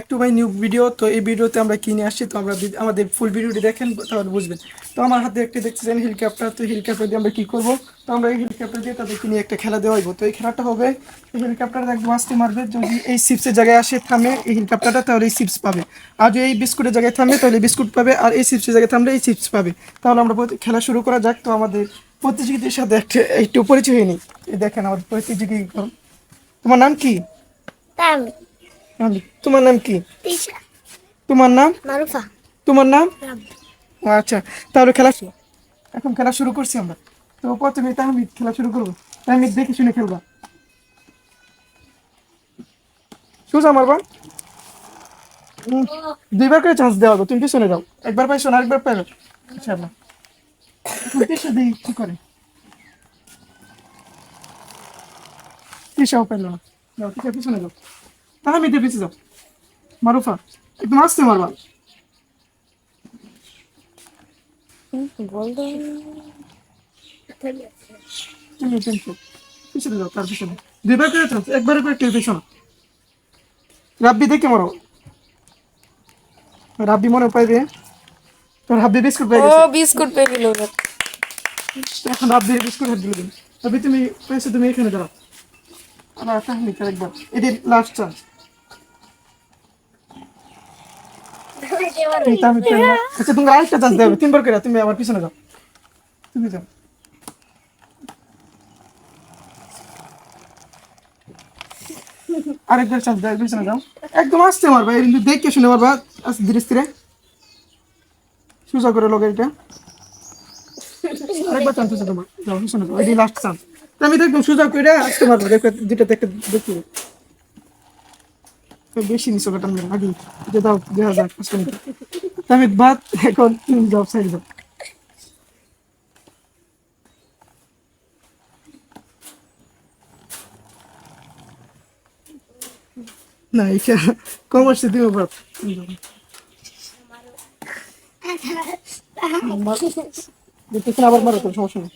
To my new video. তো এই ভিডিওতে আমরা কি নিয়ে আসছি, তো আমরা আমাদের ফুল ভিডিওটি দেখেন তাহলে বুঝবেন। তো আমার হাতে একটি দেখতেছেন হেলিকপ্টার। তো হেলিকপ্টার দিয়ে আমরা কি করব, তো আমরা এই হেলিকপ্টার দিয়ে তাদেরকে নিয়ে একটা খেলা দেওয়া হইব। তো এই খেলাটা হবে, এই হেলিকপ্টার একদম আস্তে মারবে, যদি এই চিপসের জায়গায় আসে থামে এই হেলিকপ্টারটা, তাহলে এই চিপস পাবে। আর যদি এই বিস্কুটের জায়গায় থামে তাহলে বিস্কুট পাবে, আর এই চিপসের জায়গায় থামলে এই চিপস পাবে। তাহলে আমরা খেলা শুরু করা যাক। তো আমাদের প্রতিযোগীদের সাথে একটু পরিচয় হয়ে নিই। এই দেখেন আমাদের প্রতিযোগী। তোমার নাম কি? তামি, তোমার নাম কি? তিশা, তোমার নাম? মারুফা, তোমার নাম? রাব্বি। আচ্ছা, তাহলে এখন খেলা শুরু করছি আমরা। তো প্রথমে তাহমিদ খেলা শুরু করবো। তাহমিদ দেখে শুনে খেলবা, সোজা মারবা। দুইবার করে চান্স দেওয়া হবে, তুমি পিছনে যাও। একবার পাইছো না, আরেকবার পাইবে ইনশাআল্লাহ। এখন তিশা দিই কি করে, তিশাও পাইলো না। যাও তিশা পিছনে যাও, তাহমিদের পিছিয়ে যাও। মারুফা একদম আস্তে মারবা। গোল্ডেন তুমি পিছনে যাও, তার পিছনে দুইবার করে চান্স, একবার করে কেউ পিছনে। রাব্বি দেখে মারো, রাব্বি মনে পাইবে। তোর হাব্বি বিস্কুট পাই ও গেছে। বিস্কুট পেয়ে গেল ওরা। এখন রাব্বি বিস্কুট হাত দিলে দিন। রাব্বি তুমি পাইছো, তুমি এখানে দাঁড়াও। আবার তাহমিদ একবার, এটি লাস্ট চান্স। এই তাহমিদ পাইলো না। আচ্ছা তুমি আরেকটা চান্স দেবে, তিনবার করে। তুমি আমার পিছনে যাও, তুমি যাও। আরেকবার চান্স দেবে, পিছনে যাও। একদম আস্তে মারবা, কিন্তু দেখে শুনে মারবা, আস্তে ধীরে ধীরে সোজা করে লোক এটা। আরেকবার চান্স আছে তোমার, যাও পিছনে যাও, এটি লাস্ট চান্স। আমি তো একদম সোজা করে আসতে পারবো, দেখো যেটা দেখতে দেখতে বেশি নিচো কাটাম আগে যে দাও 2000 আমি বাদ। এখন তুমি যাও, সাইড যাও। না এটা কমার্সে দিব বাদ। দেখতেছেন আবার মারো, কোনো সমস্যা নেই।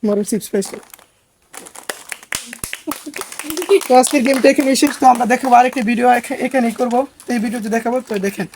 মারো, সিক্স পাইছে। তো আজকের গেমটা এখানে শেষ। তো আমরা দেখাবো আরেকটা ভিডিও এখানেই করবো। তো এই ভিডিওতে দেখাবো, তো দেখেন।